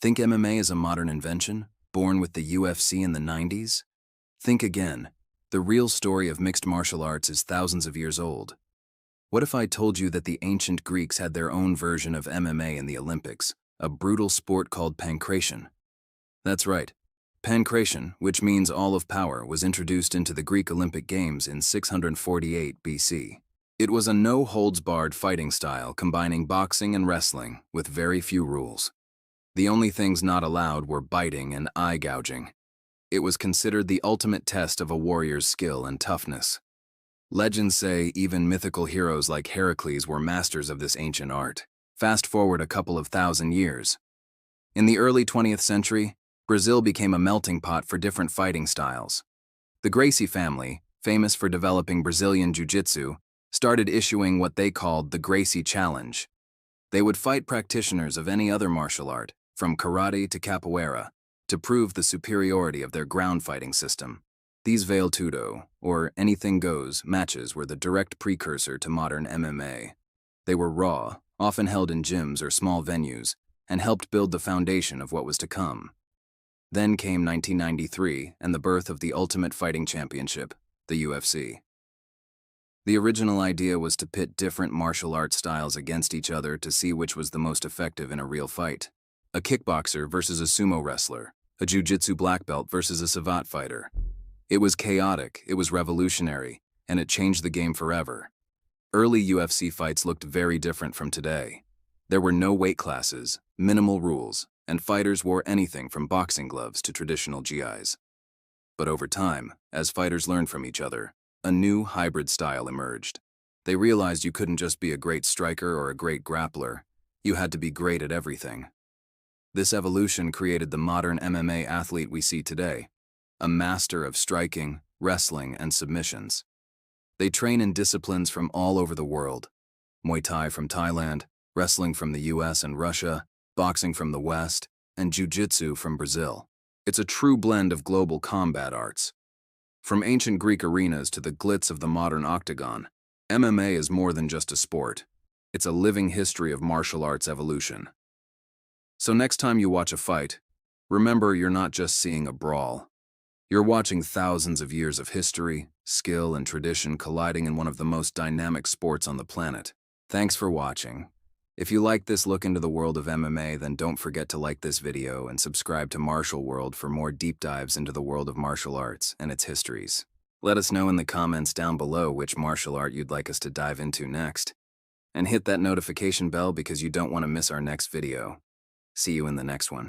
Think MMA is a modern invention, born with the UFC in the 90s? Think again. The real story of mixed martial arts is thousands of years old. What if I told you that the ancient Greeks had their own version of MMA in the Olympics, a brutal sport called pankration? That's right. Pankration, which means all of power, was introduced into the Greek Olympic Games in 648 BC. It was a no-holds-barred fighting style combining boxing and wrestling with very few rules. The only things not allowed were biting and eye gouging. It was considered the ultimate test of a warrior's skill and toughness. Legends say even mythical heroes like Heracles were masters of this ancient art. Fast forward a couple of thousand years. In the early 20th century, Brazil became a melting pot for different fighting styles. The Gracie family, famous for developing Brazilian jiu-jitsu, started issuing what they called the Gracie Challenge. They would fight practitioners of any other martial art, from karate to capoeira, to prove the superiority of their ground fighting system. These Vale Tudo, or anything goes, matches were the direct precursor to modern MMA. They were raw, often held in gyms or small venues, and helped build the foundation of what was to come. Then came 1993 and the birth of the Ultimate Fighting Championship, the UFC. The original idea was to pit different martial arts styles against each other to see which was the most effective in a real fight. A kickboxer versus a sumo wrestler, a jiu-jitsu black belt versus a savate fighter. It was chaotic, it was revolutionary, and it changed the game forever. Early UFC fights looked very different from today. There were no weight classes, minimal rules, and fighters wore anything from boxing gloves to traditional GIs. But over time, as fighters learned from each other, a new hybrid style emerged. They realized you couldn't just be a great striker or a great grappler, you had to be great at everything. This evolution created the modern MMA athlete we see today, a master of striking, wrestling, and submissions. They train in disciplines from all over the world: Muay Thai from Thailand, wrestling from the US and Russia, boxing from the West, and jiu-jitsu from Brazil. It's a true blend of global combat arts. From ancient Greek arenas to the glitz of the modern octagon, MMA is more than just a sport. It's a living history of martial arts evolution. So next time you watch a fight, remember you're not just seeing a brawl. You're watching thousands of years of history, skill, and tradition colliding in one of the most dynamic sports on the planet. Thanks for watching. If you like this look into the world of MMA, then don't forget to like this video and subscribe to Martial World for more deep dives into the world of martial arts and its histories. Let us know in the comments down below which martial art you'd like us to dive into next. And hit that notification bell because you don't want to miss our next video. See you in the next one.